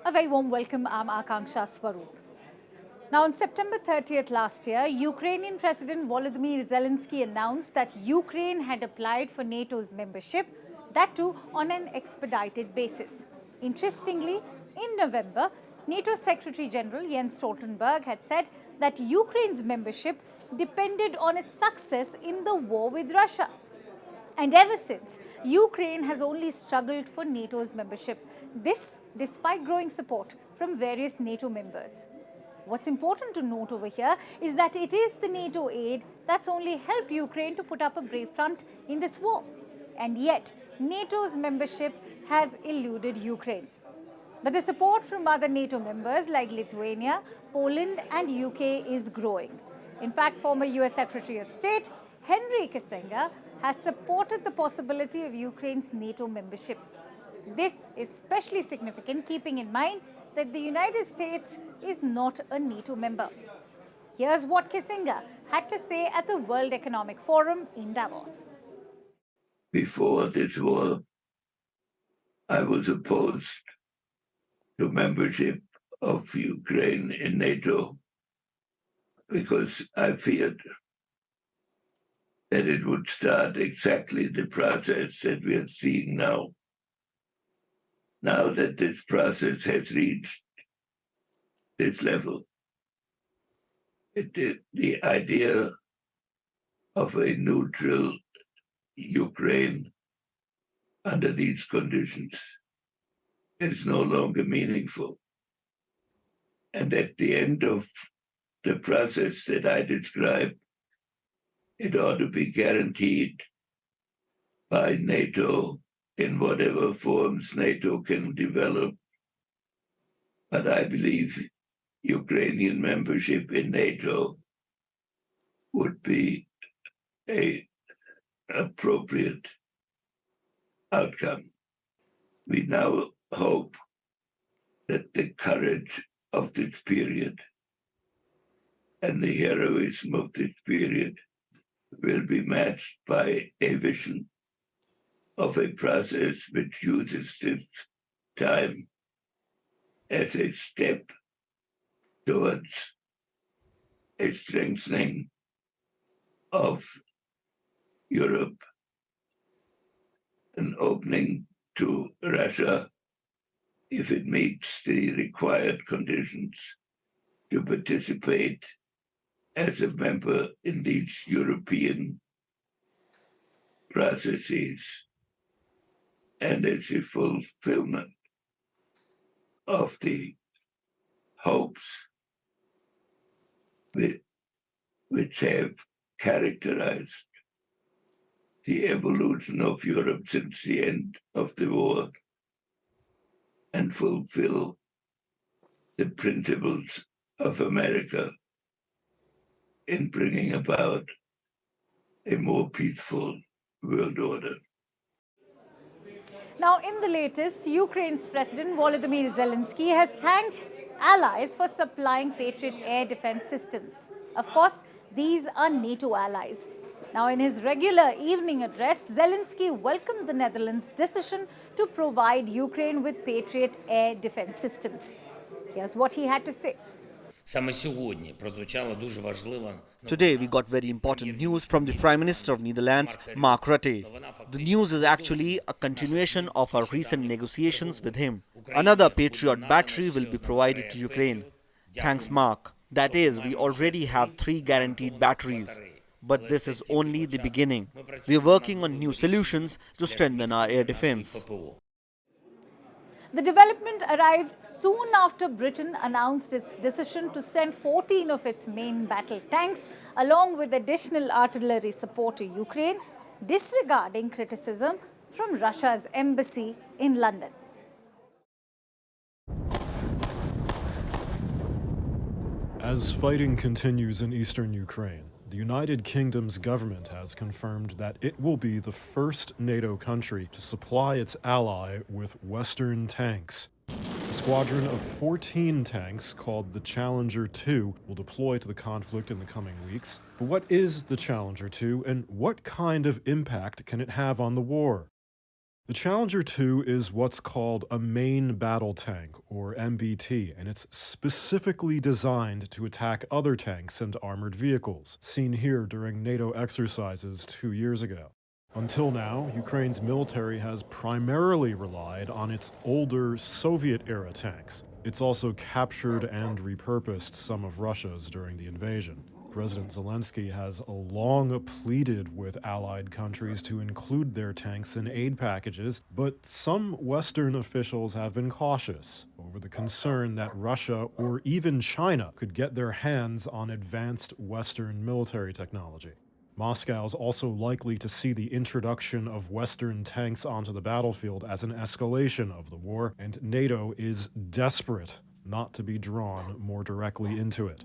A very warm welcome. I'm Akanksha Swaroop. Now, on September 30th last year, Ukrainian President Volodymyr Zelensky announced that Ukraine had applied for NATO's membership, that too on an expedited basis. Interestingly, in November, NATO Secretary General Jens Stoltenberg had said that Ukraine's membership depended on its success in the war with Russia. And ever since, Ukraine has only struggled for NATO's membership. This despite growing support from various NATO members. What's important to note over here is that it is the NATO aid that's only helped Ukraine to put up a brave front in this war. And yet, NATO's membership has eluded Ukraine. But the support from other NATO members like Lithuania, Poland and UK is growing. In fact, former US Secretary of State Henry Kissinger has supported the possibility of Ukraine's NATO membership. This is especially significant, keeping in mind that the United States is not a NATO member. Here's what Kissinger had to say at the World Economic Forum in Davos. Before this war, I was opposed to membership of Ukraine in NATO because I feared that it would start exactly the process that we are seeing now. Now that this process has reached this level, the idea of a neutral Ukraine under these conditions is no longer meaningful. And at the end of the process that I described, it ought to be guaranteed by NATO in whatever forms NATO can develop. But I believe Ukrainian membership in NATO would be an appropriate outcome. We now hope that the courage of this period and the heroism of this period will be matched by a vision of a process which uses this time as a step towards a strengthening of Europe, an opening to Russia if it meets the required conditions to participate as a member in these European processes, and as a fulfillment of the hopes which have characterized the evolution of Europe since the end of the war, and fulfill the principles of America in bringing about a more peaceful world order. Now, in the latest, Ukraine's President Volodymyr Zelensky has thanked allies for supplying Patriot air defense systems. Of course, these are NATO allies. Now, in his regular evening address, Zelensky welcomed the Netherlands' decision to provide Ukraine with Patriot air defense systems. Here's what he had to say. Today we got very important news from the Prime Minister of Netherlands, Mark Rutte. The news is actually a continuation of our recent negotiations with him. Another Patriot battery will be provided to Ukraine. Thanks, Mark. That is, we already have 3 guaranteed batteries. But this is only the beginning. We are working on new solutions to strengthen our air defense. The development arrives soon after Britain announced its decision to send 14 of its main battle tanks along with additional artillery support to Ukraine, disregarding criticism from Russia's embassy in London. As fighting continues in eastern Ukraine, the United Kingdom's government has confirmed that it will be the first NATO country to supply its ally with Western tanks. A squadron of 14 tanks called the Challenger 2 will deploy to the conflict in the coming weeks. But what is the Challenger 2 and what kind of impact can it have on the war? The Challenger 2 is what's called a main battle tank, or MBT, and it's specifically designed to attack other tanks and armored vehicles, seen here during NATO exercises 2 years ago. Until now, Ukraine's military has primarily relied on its older Soviet-era tanks. It's also captured and repurposed some of Russia's during the invasion. President Zelensky has long pleaded with allied countries to include their tanks in aid packages, but some Western officials have been cautious over the concern that Russia or even China could get their hands on advanced Western military technology. Moscow's also likely to see the introduction of Western tanks onto the battlefield as an escalation of the war, and NATO is desperate not to be drawn more directly into it.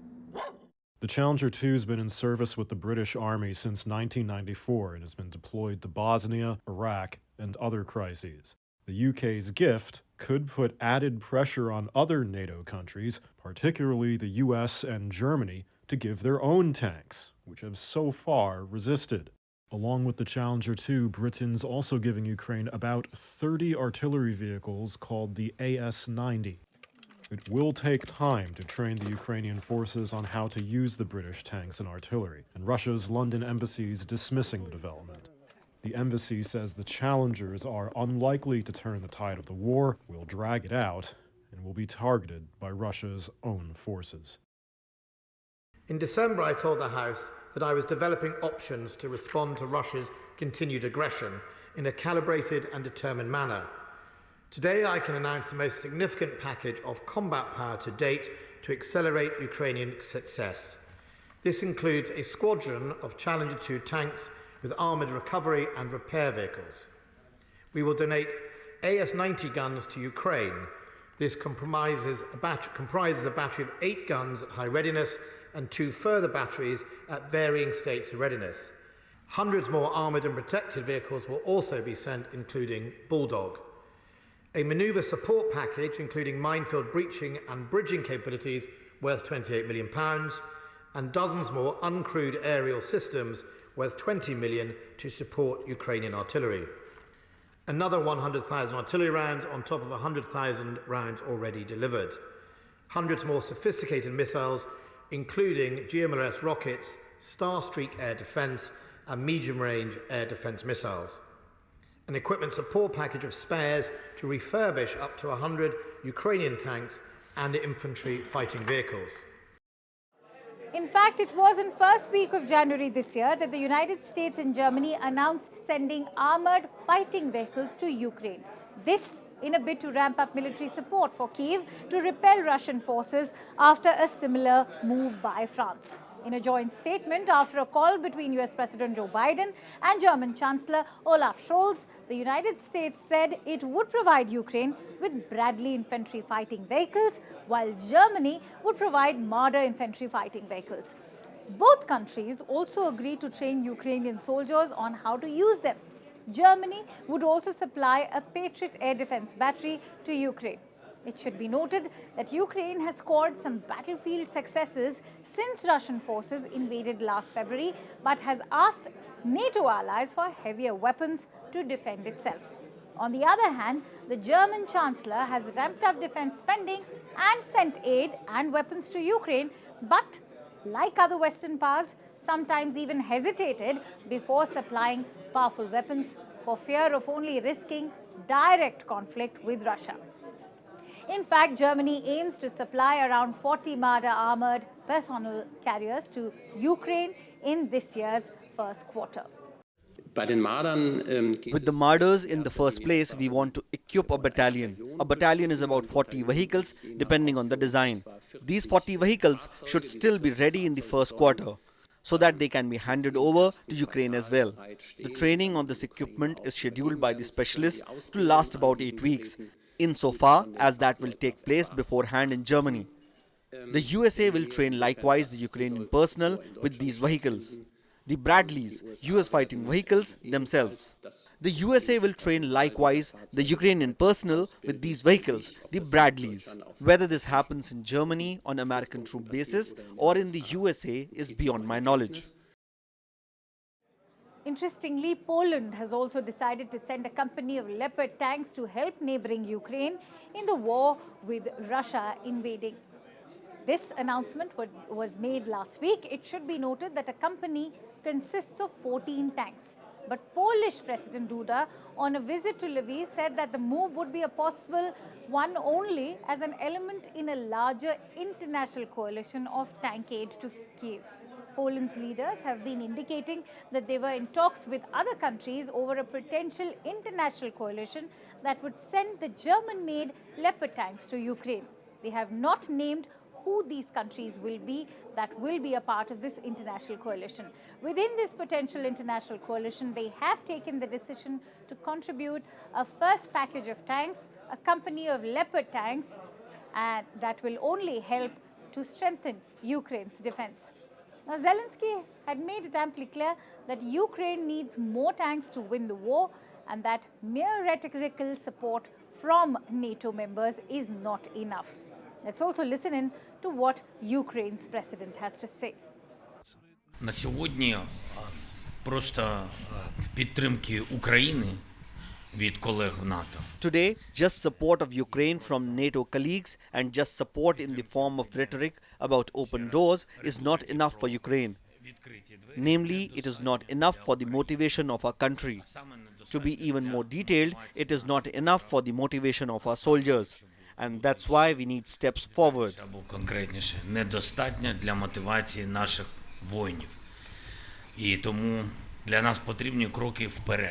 The Challenger 2 has been in service with the British Army since 1994 and has been deployed to Bosnia, Iraq, and other crises. The UK's gift could put added pressure on other NATO countries, particularly the US and Germany, to give their own tanks, which have so far resisted. Along with the Challenger 2, Britain's also giving Ukraine about 30 artillery vehicles called the AS-90. It will take time to train the Ukrainian forces on how to use the British tanks and artillery, and Russia's London embassy is dismissing the development. The embassy says the Challengers are unlikely to turn the tide of the war, will drag it out, and will be targeted by Russia's own forces. In December, I told the House that I was developing options to respond to Russia's continued aggression in a calibrated and determined manner. Today, I can announce the most significant package of combat power to date to accelerate Ukrainian success. This includes a squadron of Challenger 2 tanks with armoured recovery and repair vehicles. We will donate AS-90 guns to Ukraine. This comprises a battery of 8 guns at high readiness and 2 further batteries at varying states of readiness. Hundreds more armoured and protected vehicles will also be sent, including Bulldog. A manoeuvre support package, including minefield breaching and bridging capabilities, worth £28 million, and dozens more uncrewed aerial systems, worth £20 million, to support Ukrainian artillery. Another 100,000 artillery rounds on top of 100,000 rounds already delivered. Hundreds more sophisticated missiles, including GMLRS rockets, Starstreak air defence, and medium-range air defence missiles. An equipment support package of spares to refurbish up to 100 Ukrainian tanks and infantry fighting vehicles. In fact, it was in first week of January this year that the United States and Germany announced sending armoured fighting vehicles to Ukraine. This in a bid to ramp up military support for Kyiv to repel Russian forces after a similar move by France. In a joint statement after a call between US President Joe Biden and German Chancellor Olaf Scholz, the United States said it would provide Ukraine with Bradley infantry fighting vehicles, while Germany would provide Marder infantry fighting vehicles. Both countries also agreed to train Ukrainian soldiers on how to use them. Germany would also supply a Patriot air defense battery to Ukraine. It should be noted that Ukraine has scored some battlefield successes since Russian forces invaded last February, but has asked NATO allies for heavier weapons to defend itself. On the other hand, the German Chancellor has ramped up defense spending and sent aid and weapons to Ukraine, but like other Western powers, sometimes even hesitated before supplying powerful weapons for fear of only risking direct conflict with Russia. In fact, Germany aims to supply around 40 Marder armoured personnel carriers to Ukraine in this year's first quarter. With the Marders, in the first place, we want to equip a battalion. A battalion is about 40 vehicles, depending on the design. These 40 vehicles should still be ready in the first quarter, so that they can be handed over to Ukraine as well. The training on this equipment is scheduled by the specialists to last about 8 weeks, insofar as that will take place beforehand in Germany. The USA will train likewise the Ukrainian personnel with these vehicles. The Bradleys, US fighting vehicles themselves. The USA will train likewise the Ukrainian personnel with these vehicles, the Bradleys. Whether this happens in Germany on American troop bases or in the USA is beyond my knowledge. Interestingly, Poland has also decided to send a company of Leopard tanks to help neighboring Ukraine in the war with Russia invading. This announcement was made last week. It should be noted that a company consists of 14 tanks. But Polish President Duda, on a visit to Lviv, said that the move would be a possible one only as an element in a larger international coalition of tank aid to Kiev. Poland's leaders have been indicating that they were in talks with other countries over a potential international coalition that would send the German-made Leopard tanks to Ukraine. They have not named who these countries will be that will be a part of this international coalition. Within this potential international coalition, they have taken the decision to contribute a first package of tanks, a company of Leopard tanks, and that will only help to strengthen Ukraine's defense. Now, Zelensky had made it amply clear that Ukraine needs more tanks to win the war and that mere rhetorical support from NATO members is not enough. Let's also listen in to what Ukraine's president has to say. На сьогодні просто підтримки України від колег в НАТО. Today, just support of Ukraine from NATO colleagues and just support in the form of rhetoric about open doors is not enough for Ukraine. Namely, it is not enough for the motivation of our country. To be even more detailed, it is not enough for the motivation of our soldiers. And that's why we need steps forward. Або конкретніше, недостатньо для мотивації наших воїнів. І тому для нас потрібні кроки вперед.